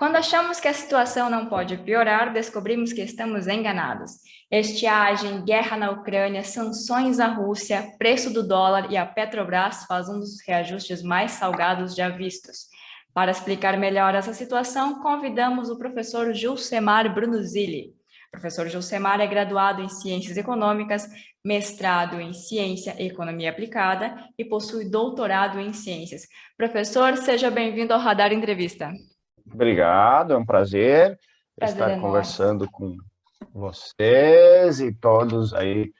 Quando achamos que a situação não pode piorar, descobrimos que estamos enganados. Estiagem, guerra na Ucrânia, sanções à Rússia, preço do dólar e a Petrobras faz um dos reajustes mais salgados já vistos. Para explicar melhor essa situação, convidamos o professor Gilcemar Brunuzili. O professor Gilcemar é graduado em Ciências Econômicas, mestrado em Ciência e Economia Aplicada e possui doutorado em Ciências. Professor, seja bem-vindo ao Radar Entrevista. Obrigado, é um prazer Prazer estar é nosso. conversando com vocês e todos aí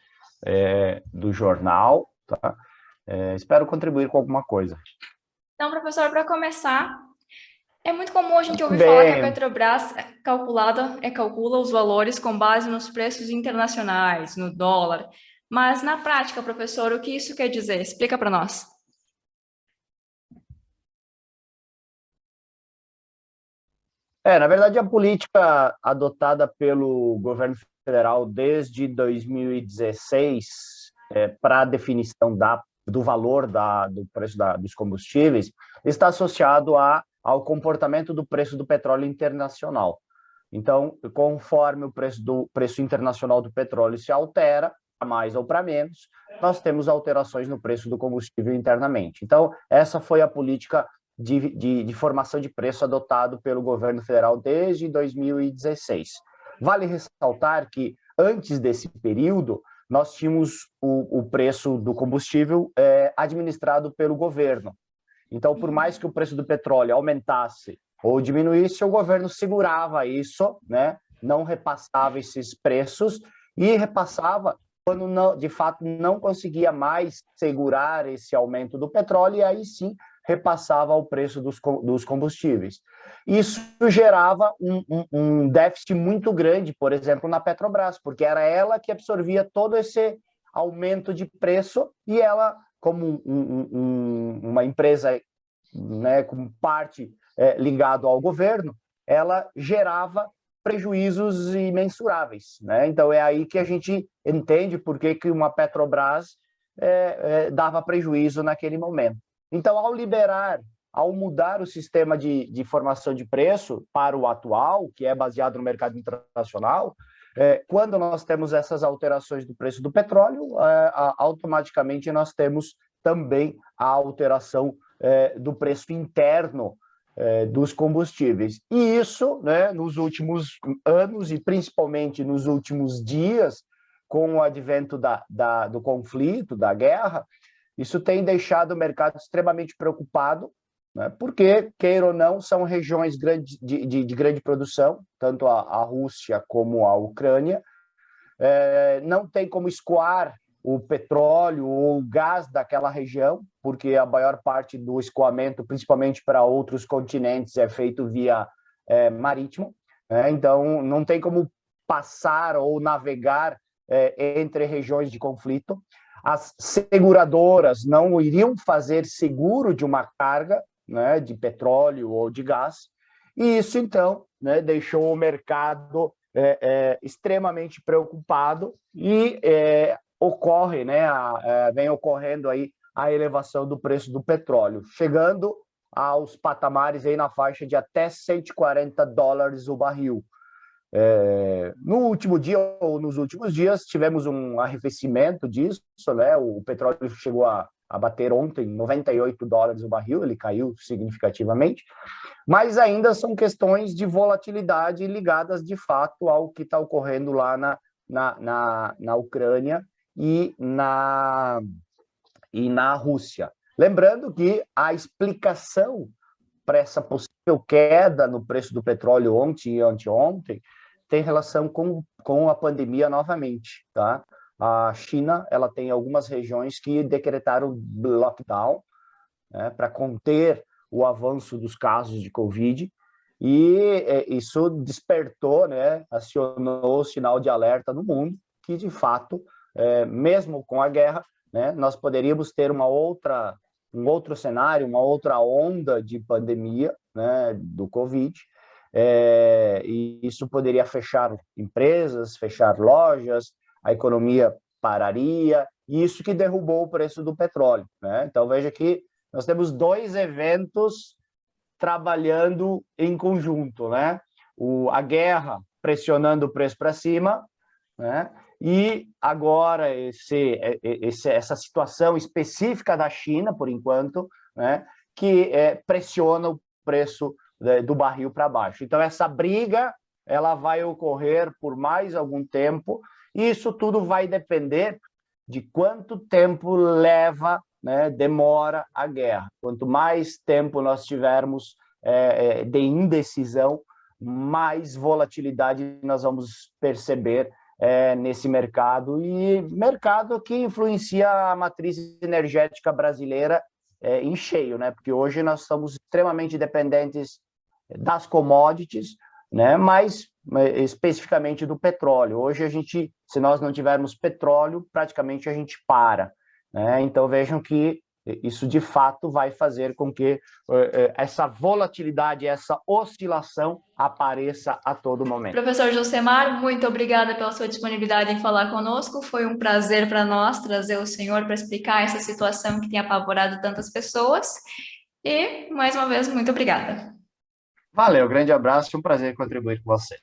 do jornal, tá? Espero contribuir com alguma coisa. Então, professor, para começar, é muito comum a gente Muito ouvir falar que a bem, Petrobras calcula os valores com base nos preços internacionais, no dólar. Mas na prática, professor, o que isso quer dizer? Explica para nós. na verdade, a política adotada pelo governo federal desde 2016 para a definição do valor do preço dos combustíveis está associado ao comportamento do preço do petróleo internacional. Então, conforme o preço internacional do petróleo se altera, para mais ou para menos, nós temos alterações no preço do combustível internamente. Então, essa foi a política de formação de preço adotado pelo governo federal desde 2016. Vale ressaltar que, antes desse período, nós tínhamos o preço do combustível administrado pelo governo. Então, por mais que o preço do petróleo aumentasse ou diminuísse, o governo segurava isso, né? Não repassava esses preços e repassava quando, não, de fato, não conseguia mais segurar esse aumento do petróleo, e aí sim repassava o preço dos combustíveis. Isso gerava um déficit muito grande, por exemplo, na Petrobras, porque era ela que absorvia todo esse aumento de preço, e ela, como uma empresa, né, com parte ligado ao governo, ela gerava prejuízos imensuráveis, né? Então é aí que a gente entende por que uma Petrobras dava prejuízo naquele momento. Então, ao mudar o sistema de formação de preço para o atual, que é baseado no mercado internacional, quando nós temos essas alterações do preço do petróleo, automaticamente nós temos também a alteração do preço interno dos combustíveis. E isso, né, nos últimos anos e principalmente nos últimos dias, com o advento do conflito, da guerra, isso tem deixado o mercado extremamente preocupado, né, porque, queira ou não, são regiões de grande produção, tanto a Rússia como a Ucrânia. Não tem como escoar o petróleo ou o gás daquela região, porque a maior parte do escoamento, principalmente para outros continentes, é feito via marítimo. Então, não tem como passar ou navegar entre regiões de conflito. As seguradoras não iriam fazer seguro de uma carga, né, de petróleo ou de gás, e isso, então, né, deixou o mercado extremamente preocupado, e vem ocorrendo aí a elevação do preço do petróleo, chegando aos patamares aí na faixa de até $140 o barril. No último dia ou nos últimos dias tivemos um arrefecimento disso, né? O petróleo chegou a bater ontem $98 o barril, ele caiu significativamente, mas ainda são questões de volatilidade ligadas de fato ao que está ocorrendo lá na Ucrânia e na Rússia. Lembrando que a explicação para essa possível queda no preço do petróleo ontem e anteontem tem relação com a pandemia novamente, tá? A China, ela tem algumas regiões que decretaram lockdown, né, para conter o avanço dos casos de Covid, e isso despertou, né, acionou o sinal de alerta no mundo, que de fato, mesmo com a guerra, né, nós poderíamos ter um outro cenário, uma outra onda de pandemia, né, do Covid, e isso poderia fechar empresas, fechar lojas, a economia pararia, e isso que derrubou o preço do petróleo, né? Então, veja que nós temos dois eventos trabalhando em conjunto, né? A guerra pressionando o preço para cima, né? E agora essa situação específica da China, por enquanto, né? Que pressiona o preço do barril para baixo. Então, essa briga ela vai ocorrer por mais algum tempo, e isso tudo vai depender de quanto tempo leva, né, demora a guerra. Quanto mais tempo nós tivermos de indecisão, mais volatilidade nós vamos perceber nesse mercado, e mercado que influencia a matriz energética brasileira em cheio, né? Porque hoje nós estamos extremamente dependentes das commodities, né? Mas especificamente do petróleo. Hoje se nós não tivermos petróleo, praticamente a gente para, né? Então vejam que isso de fato vai fazer com que essa volatilidade, essa oscilação apareça a todo momento. Professor Josemar, muito obrigada pela sua disponibilidade em falar conosco. Foi um prazer para nós trazer o senhor para explicar essa situação que tem apavorado tantas pessoas. E, mais uma vez, muito obrigada. Valeu, grande abraço, foi um prazer contribuir com você.